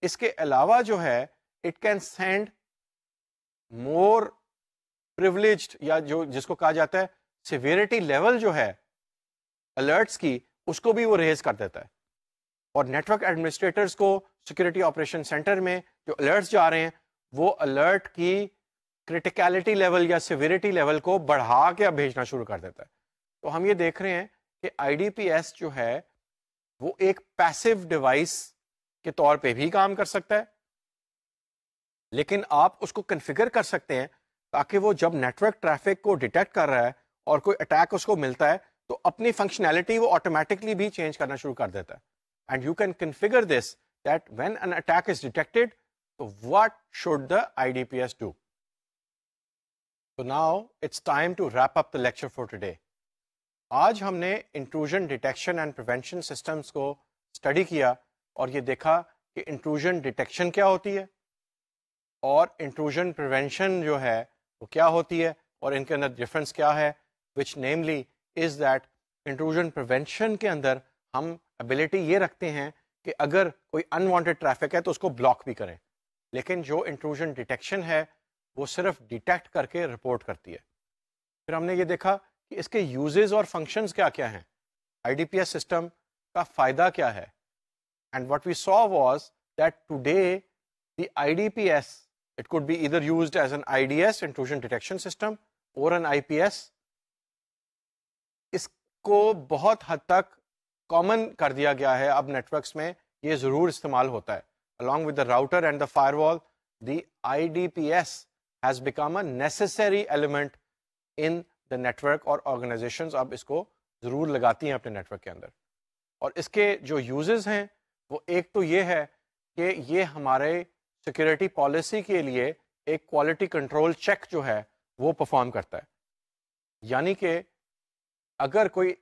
اس کے علاوہ جو ہے it can send more privileged, یا جو جس کو کہا جاتا ہے سیویرٹی لیول جو ہے الرٹس کی، اس کو بھی وہ ریز کر دیتا ہے. اور نیٹ ورک ایڈمنسٹریٹرز کو سیکورٹی آپریشن سینٹر میں جو الرٹس جا رہے ہیں وہ الرٹ کی کریٹیکلٹی لیول یا سیویرٹی لیول کو بڑھا کے اب بھیجنا شروع کر دیتا ہے. تو ہم یہ دیکھ رہے ہیں کہ آئی ڈی پی ایس جو ہے وہ ایک پیسو ڈیوائس کے طور پہ بھی کام کر سکتا ہے، لیکن آپ اس کو کنفیگر کر سکتے ہیں تاکہ وہ جب نیٹ ورک ٹریفک کو ڈیٹیکٹ کر رہا ہے اور کوئی اٹیک اس کو ملتا ہے تو اپنی فنکشنالٹی وہ آٹومیٹکلی بھی چینج کرنا شروع کر دیتا ہے. And you can configure this that when an attack is detected تو what should the I D P S do. So now it's time to wrap up the lecture for today. آج ہم نے intrusion detection and prevention systems کو اسٹڈی کیا اور یہ دیکھا کہ انٹروژن ڈیٹیکشن کیا ہوتی ہے اور انٹروژن پریونشن جو ہے وہ کیا ہوتی ہے اور ان کے اندر ڈفرنس کیا ہے. Which namely is that intrusion prevention کے اندر ہم ابیلٹی یہ رکھتے ہیں کہ اگر کوئی انوانٹیڈ ٹریفک ہے تو اس کو بلاک بھی کریں، لیکن جو انٹروژن ڈیٹیکشن ہے وہ صرف ڈیٹیکٹ کر کے رپورٹ کرتی ہے. پھر ہم نے یہ دیکھا کہ اس کے یوزز اور فنکشنز کیا کیا ہیں، I D P S system کا فائدہ کیا ہے. And what we saw was that today the I D P S it could be either used as an I D S intrusion detection system اور این آئی پی ایس. اس کو بہت حد تک کامن کر دیا گیا ہے، اب نیٹ ورکس میں یہ ضرور استعمال ہوتا ہے. along with the router and the firewall, the IDPS has become a necessary element in the network اور organizations اب اس کو ضرور لگاتی ہیں اپنے نیٹ ورک کے اندر. اور اس کے جو یوزز ہیں وہ ایک تو یہ ہے کہ یہ ہمارے سیکورٹی پالیسی کے لیے ایک کوالٹی کنٹرول چیک جو ہے وہ پرفارم کرتا ہے. یعنی کہ اگر کوئی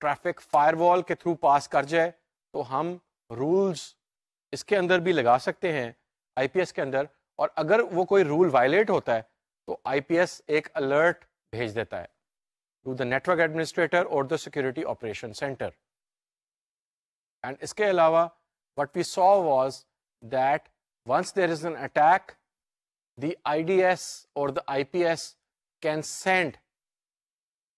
ٹریفک فائر وال کے تھرو پاس کر جائے تو ہم رولز اس کے اندر بھی لگا سکتے ہیں آئی پی ایس کے اندر، اور اگر وہ کوئی رول وائلیٹ ہوتا ہے تو آئی پی ایس ایک الرٹ بھیج دیتا ہے ٹو دا نیٹورک ایڈمنسٹریٹر اور the security operation centre. And اس کے علاوہ what we saw was that once there is an attack, the IDS or the IPS can send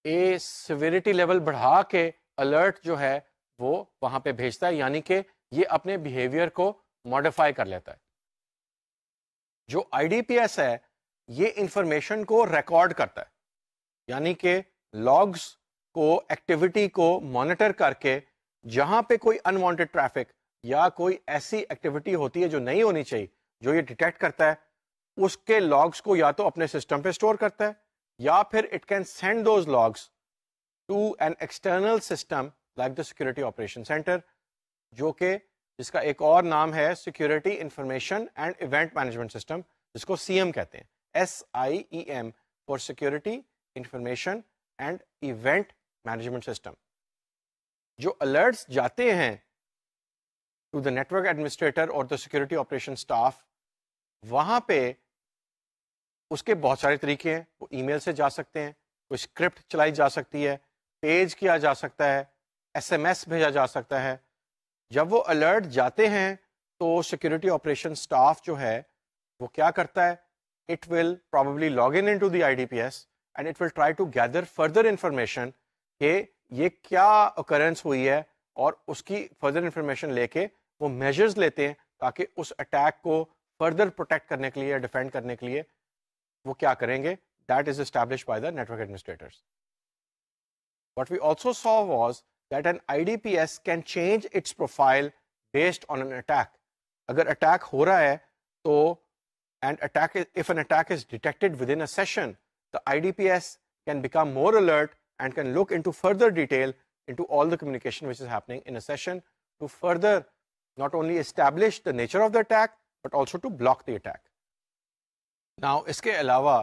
a severity level بڑھا کے alert جو ہے وہ وہاں پہ بھیجتا ہے، یعنی کہ یہ اپنے بیہیویئر کو ماڈیفائی کر لیتا ہے. جو آئی ڈی پی ایس ہے یہ انفارمیشن کو ریکارڈ کرتا ہے، یعنی کہ لاگز کو، ایکٹیویٹی کو مانیٹر کر کے جہاں پہ کوئی انوانٹیڈ ٹریفک یا کوئی ایسی ایکٹیویٹی ہوتی ہے جو نہیں ہونی چاہیے جو یہ ڈیٹیکٹ کرتا ہے، اس کے لاگز کو یا تو اپنے سسٹم پہ اسٹور کرتا ہے یا پھر it can send those logs to an external system like the security operation centre, جو کہ جس کا ایک اور نام ہے security information and event management system, جس کو سی ایم کہتے ہیں، SIEM for security information and event management system. جو الرٹس جاتے ہیں ٹو دا نیٹورک ایڈمنسٹریٹر اور دا سیکورٹی آپریشن اسٹاف، وہاں پہ اس کے بہت سارے طریقے ہیں. وہ ای میل سے جا سکتے ہیں، کوئی اسکرپٹ چلائی جا سکتی ہے، پیج کیا جا سکتا ہے، SMS بھیجا جا سکتا ہے. جب وہ الرٹ جاتے ہیں تو سیکورٹی آپریشن اسٹاف جو ہے وہ کیا کرتا ہے it will probably log in into the IDPS and it will try to gather further information کہ یہ کیا occurrence ہوئی ہے, اور اس کی further information لے کے وہ measures لیتے ہیں تاکہ اس attack کو further protect کرنے کے لیے, defend کرنے کے لیے وہ کیا کریں گے. That is established by the network administrators. What we also saw was that an IDPS can change its profile based on an attack. اگر attack ہو رہا ہے تو if an attack is detected within a session, the IDPS can become more alert and can look into further detail into all the communication which is happening in a session to further not only establish the nature of the attack but also to block the attack. Now اس کے علاوہ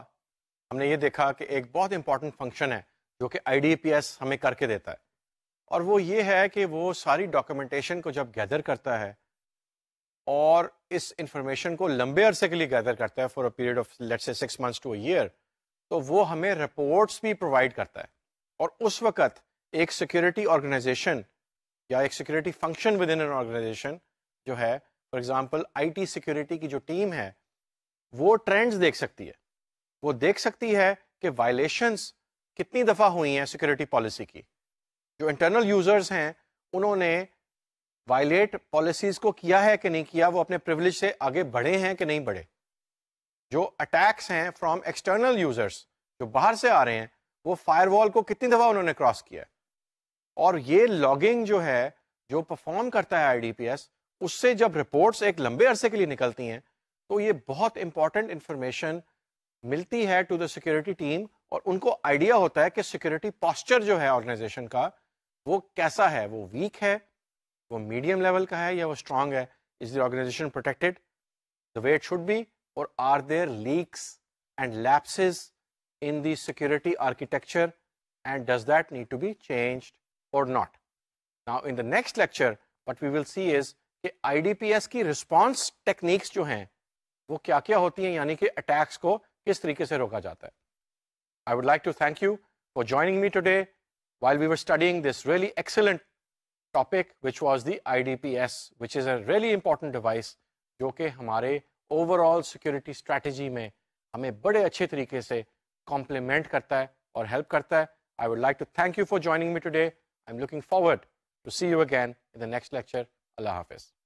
ہم نے یہ دیکھا کہ ایک بہت امپورٹنٹ فنکشن ہے جو کہ IDPS ہمیں کر کے دیتا ہے, اور وہ یہ ہے کہ وہ ساری ڈاکومنٹیشن کو جب گیدر کرتا ہے اور اس انفارمیشن کو لمبے عرصے کے لیے گیدر کرتا ہے for a period of let's say 6 months to a year, تو وہ ہمیں رپورٹس بھی پرووائڈ کرتا ہے. اور اس وقت ایک سیکورٹی آرگنائزیشن یا ایک security function within an organisation جو ہے, فار ایگزامپل IT سیکورٹی کی جو ٹیم ہے, وہ ٹرینڈز دیکھ سکتی ہے. وہ دیکھ سکتی ہے کہ وائلیشنس کتنی دفعہ ہوئی ہیں سیکورٹی پالیسی کی. جو انٹرنل یوزرز ہیں انہوں نے وائلیٹ پالیسیز کو کیا ہے کہ نہیں کیا, وہ اپنے پریولیج سے آگے بڑھے ہیں کہ نہیں بڑھے. جو اٹیکس ہیں فرام ایکسٹرنل یوزرز جو باہر سے آ رہے ہیں, وہ فائر وال کو کتنی دفعہ انہوں نے کراس کیا ہے. اور یہ لاگنگ جو ہے جو پرفارم کرتا ہے IDPS, اس سے جب رپورٹس ایک لمبے عرصے کے لیے نکلتی ہیں تو یہ بہت امپورٹنٹ انفارمیشن ملتی ہے ٹو دا سیکورٹی ٹیم, اور ان کو آئیڈیا ہوتا ہے کہ سیکورٹی پاسچر جو ہے آرگنائزیشن کا وہ کیسا ہے, وہ ویک ہے, وہ میڈیم لیول کا ہے, یا وہ اسٹرانگ ہے. Is the organisation protected the way it should be, or are there leaks and lapses in the security architecture, and does that need to be changed or not? Now in the next lecture what we will see is کہ IDPS کی response techniques جو ہیں وہ کیا کیا ہوتی ہیں, یعنی کہ attacks کو کس طریقے سے روکا جاتا ہے. I would like to thank you for joining me today while we were studying this really excellent topic which was the IDPS, which is a really important device جو کہ ہمارے اوور آل سیکورٹی اسٹریٹجی میں ہمیں بڑے اچھے طریقے سے کمپلیمنٹ کرتا ہے اور ہیلپ کرتا ہے. I would like to thank you for joining me today. I'm looking forward to see you again in the next lecture. اللہ حافظ.